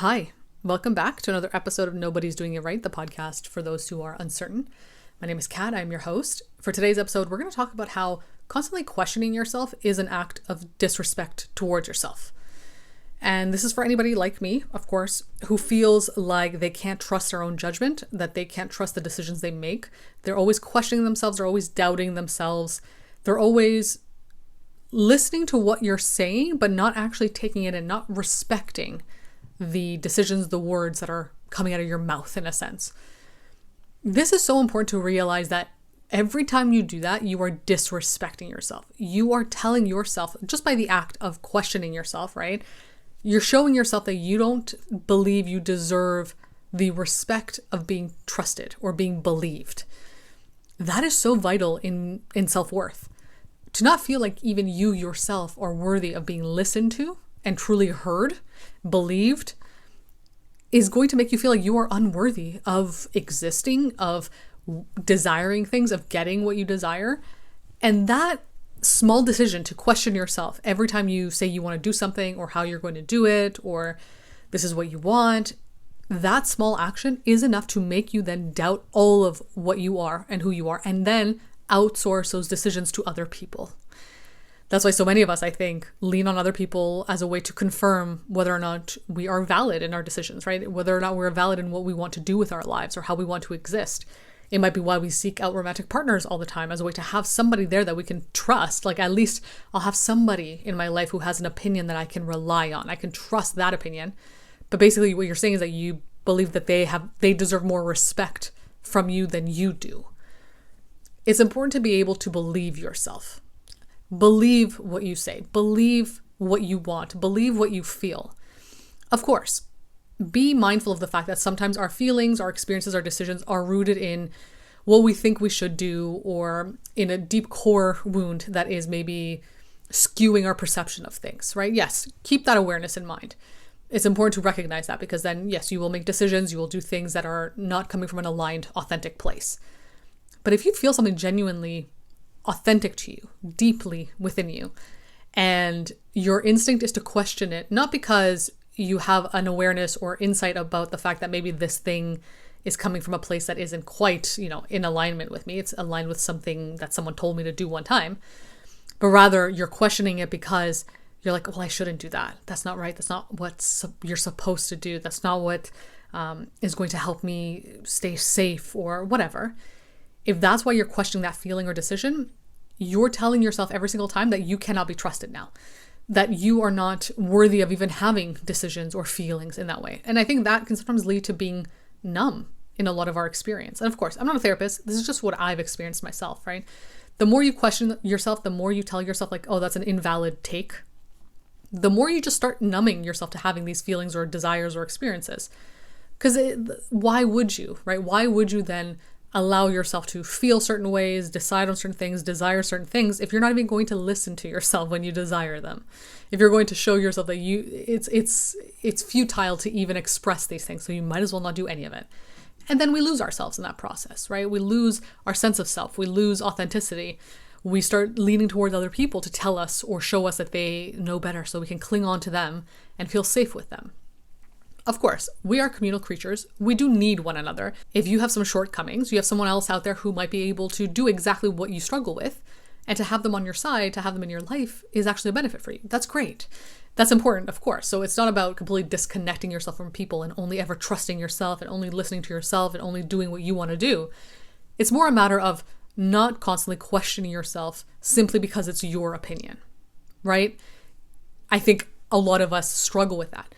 Hi, welcome back to another episode of Nobody's Doing It Right, the podcast for those who are uncertain. My name is Kat, I'm your host. For today's episode, we're going to talk about how constantly questioning yourself is an act of disrespect towards yourself. And this is for anybody like me, of course, who feels like they can't trust their own judgment, that they can't trust the decisions they make. They're always questioning themselves, they're always doubting themselves, they're always listening to what you're saying, but not actually taking it and not respecting the decisions, the words that are coming out of your mouth in a sense. This is so important to realize that every time you do that, you are disrespecting yourself. You are telling yourself, just by the act of questioning yourself, right? You're showing yourself that you don't believe you deserve the respect of being trusted or being believed. That is so vital in self-worth. To not feel like even you yourself are worthy of being listened to and truly heard, believed, is going to make you feel like you are unworthy of existing, of desiring things, of getting what you desire. And that small decision to question yourself every time you say you want to do something or how you're going to do it or this is what you want, that small action is enough to make you then doubt all of what you are and who you are, and then outsource those decisions to other people. That's why so many of us, I think, lean on other people as a way to confirm whether or not we are valid in our decisions, right? Whether or not we're valid in what we want to do with our lives or how we want to exist. It might be why we seek out romantic partners all the time, as a way to have somebody there that we can trust. Like, at least I'll have somebody in my life who has an opinion that I can rely on. I can trust that opinion. But basically what you're saying is that you believe that they deserve more respect from you than you do. It's important to be able to believe yourself. Believe what you say. Believe what you want. Believe what you feel. Of course, be mindful of the fact that sometimes our feelings, our experiences, our decisions are rooted in what we think we should do or in a deep core wound that is maybe skewing our perception of things, right? Yes, keep that awareness in mind. It's important to recognize that because then, yes, you will make decisions, you will do things that are not coming from an aligned, authentic place. But if you feel something genuinely authentic to you, deeply within you, and your instinct is to question it, not because you have an awareness or insight about the fact that maybe this thing is coming from a place that isn't quite, in alignment with me. It's aligned with something that someone told me to do one time, but rather you're questioning it because you're like, well, I shouldn't do that. That's not right. That's not what you're supposed to do. That's not what is going to help me stay safe or whatever. If that's why you're questioning that feeling or decision, you're telling yourself every single time that you cannot be trusted now, that you are not worthy of even having decisions or feelings in that way. And I think that can sometimes lead to being numb in a lot of our experience. And of course, I'm not a therapist. This is just what I've experienced myself, right? The more you question yourself, the more you tell yourself like, oh, that's an invalid take, the more you just start numbing yourself to having these feelings or desires or experiences. Because why would you, right? Why would you then allow yourself to feel certain ways, decide on certain things, desire certain things, if you're not even going to listen to yourself when you desire them? If you're going to show yourself that it's futile to even express these things, so you might as well not do any of it. And then we lose ourselves in that process, right? We lose our sense of self. We lose authenticity. We start leaning towards other people to tell us or show us that they know better so we can cling on to them and feel safe with them. Of course, we are communal creatures. We do need one another. If you have some shortcomings, you have someone else out there who might be able to do exactly what you struggle with, and to have them on your side, to have them in your life is actually a benefit for you. That's great. That's important, of course. So it's not about completely disconnecting yourself from people and only ever trusting yourself and only listening to yourself and only doing what you want to do. It's more a matter of not constantly questioning yourself simply because it's your opinion, right? I think a lot of us struggle with that.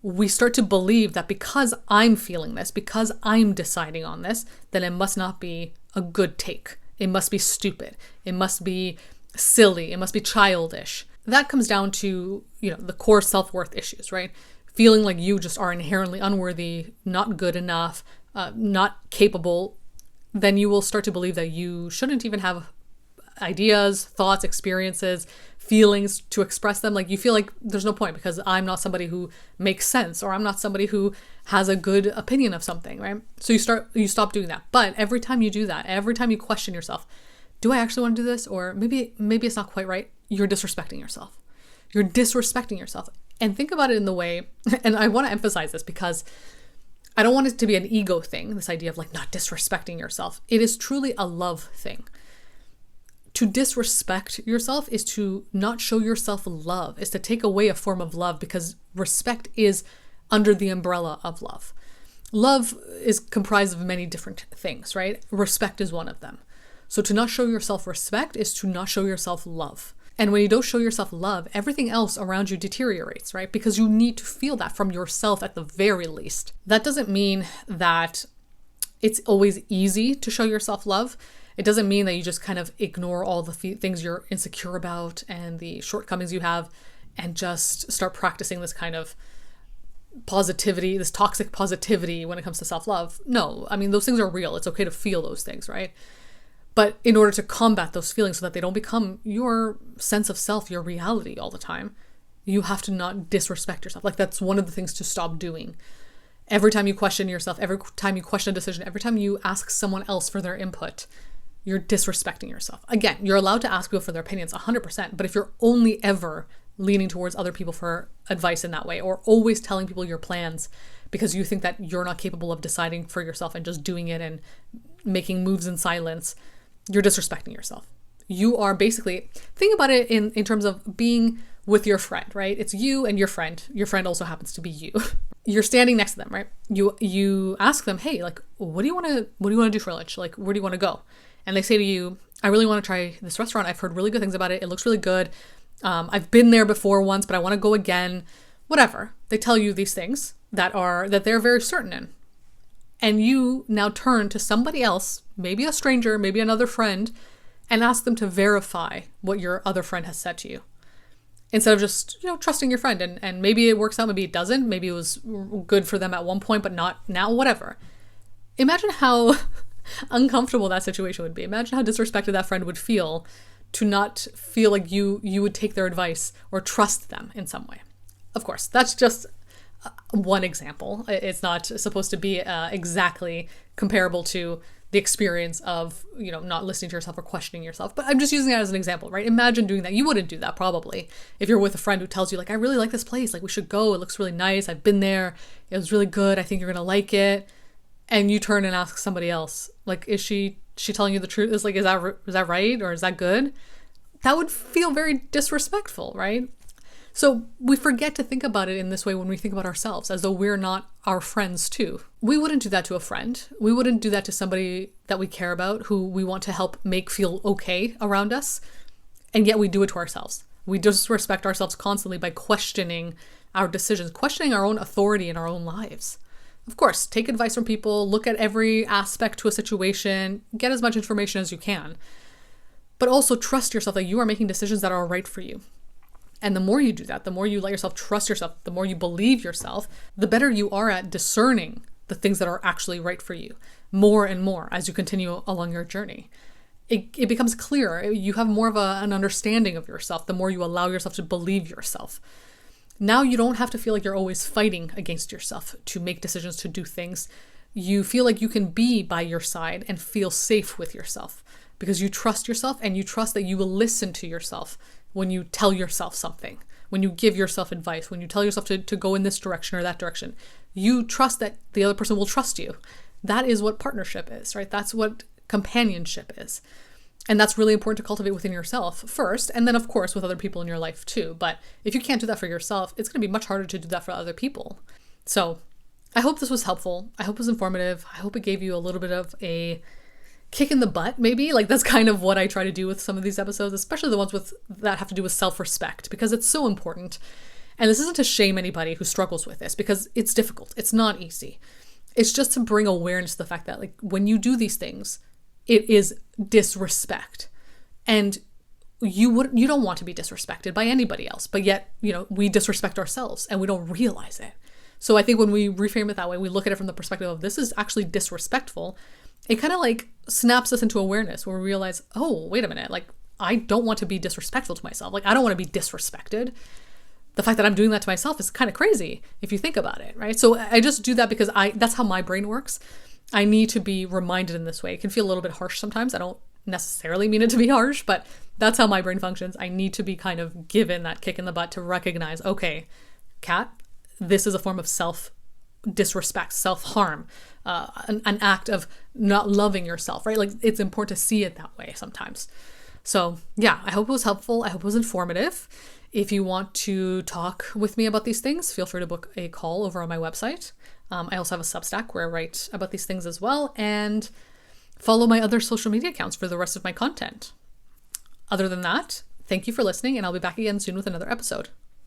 We start to believe that because I'm feeling this, because I'm deciding on this, then it must not be a good take. It must be stupid. It must be silly. It must be childish. That comes down to, the core self-worth issues, right? Feeling like you just are inherently unworthy, not good enough, not capable. Then you will start to believe that you shouldn't even have ideas, thoughts, experiences, feelings to express them. Like you feel like there's no point because I'm not somebody who makes sense or I'm not somebody who has a good opinion of something, right? So you stop doing that. But every time you do that, every time you question yourself, do I actually want to do this? Or maybe it's not quite right. You're disrespecting yourself. You're disrespecting yourself. And think about it in the way, and I want to emphasize this because I don't want it to be an ego thing, this idea of like not disrespecting yourself. It is truly a love thing. To disrespect yourself is to not show yourself love, is to take away a form of love, because respect is under the umbrella of love. Love is comprised of many different things, right? Respect is one of them. So to not show yourself respect is to not show yourself love. And when you don't show yourself love, everything else around you deteriorates, right? Because you need to feel that from yourself at the very least. That doesn't mean that it's always easy to show yourself love. It doesn't mean that you just kind of ignore all the things you're insecure about and the shortcomings you have and just start practicing this kind of positivity, this toxic positivity when it comes to self-love. No, I mean, those things are real. It's okay to feel those things, right? But in order to combat those feelings so that they don't become your sense of self, your reality all the time, you have to not disrespect yourself. Like, that's one of the things to stop doing. Every time you question yourself, every time you question a decision, every time you ask someone else for their input, you're disrespecting yourself. Again, you're allowed to ask people for their opinions 100%, but if you're only ever leaning towards other people for advice in that way, or always telling people your plans because you think that you're not capable of deciding for yourself and just doing it and making moves in silence, you're disrespecting yourself. You are basically, think about it in terms of being with your friend, right? It's you and your friend. Your friend also happens to be you. You're standing next to them, right? You ask them, hey, like, what do you want to do for lunch? Like, where do you want to go? And they say to you, I really want to try this restaurant. I've heard really good things about it. It looks really good. I've been there before once, but I want to go again. Whatever. They tell you these things that they're very certain in. And you now turn to somebody else, maybe a stranger, maybe another friend, and ask them to verify what your other friend has said to you. Instead of just, trusting your friend. And maybe it works out, maybe it doesn't. Maybe it was good for them at one point, but not now, whatever. Imagine how uncomfortable that situation would be. Imagine how disrespected that friend would feel to not feel like you would take their advice or trust them in some way. Of course, that's just one example. It's not supposed to be exactly comparable to the experience of, not listening to yourself or questioning yourself. But I'm just using that as an example, right? Imagine doing that. You wouldn't do that probably if you're with a friend who tells you, like, I really like this place. Like, we should go. It looks really nice. I've been there. It was really good. I think you're going to like it. And you turn and ask somebody else, like, is she telling you the truth? Is that right? Or is that good? That would feel very disrespectful, right? So we forget to think about it in this way when we think about ourselves, as though we're not our friends too. We wouldn't do that to a friend. We wouldn't do that to somebody that we care about, who we want to help make feel okay around us. And yet we do it to ourselves. We disrespect ourselves constantly by questioning our decisions, questioning our own authority in our own lives. Of course, take advice from people, look at every aspect to a situation, get as much information as you can. But also trust yourself that you are making decisions that are right for you. And the more you do that, the more you let yourself trust yourself, the more you believe yourself, the better you are at discerning the things that are actually right for you more and more as you continue along your journey. It becomes clearer. You have more of an understanding of yourself the more you allow yourself to believe yourself. Now you don't have to feel like you're always fighting against yourself to make decisions, to do things. You feel like you can be by your side and feel safe with yourself because you trust yourself, and you trust that you will listen to yourself when you tell yourself something, when you give yourself advice, when you tell yourself to go in this direction or that direction. You trust that the other person will trust you. That is what partnership is, right? That's what companionship is. And that's really important to cultivate within yourself first, and then of course with other people in your life too. But if you can't do that for yourself, it's going to be much harder to do that for other people. So I hope this was helpful. I hope it was informative. I hope it gave you a little bit of a kick in the butt, maybe. Like, that's kind of what I try to do with some of these episodes, especially the ones that have to do with self-respect, because it's so important. And this isn't to shame anybody who struggles with this, because it's difficult. It's not easy. It's just to bring awareness to the fact that, like, when you do these things, it is disrespect. And you don't want to be disrespected by anybody else, but yet, we disrespect ourselves and we don't realize it. So I think when we reframe it that way, we look at it from the perspective of this is actually disrespectful. It kind of like snaps us into awareness where we realize, oh, wait a minute, like, I don't want to be disrespectful to myself. Like, I don't want to be disrespected. The fact that I'm doing that to myself is kind of crazy if you think about it, right? So I just do that because that's how my brain works. I need to be reminded in this way. It can feel a little bit harsh sometimes. I don't necessarily mean it to be harsh, but that's how my brain functions. I need to be kind of given that kick in the butt to recognize, okay, Kat, this is a form of self-disrespect, self-harm, an act of not loving yourself, right? Like, it's important to see it that way sometimes. So yeah, I hope it was helpful. I hope it was informative. If you want to talk with me about these things, feel free to book a call over on my website. I also have a Substack where I write about these things as well, and follow my other social media accounts for the rest of my content. Other than that, thank you for listening, and I'll be back again soon with another episode.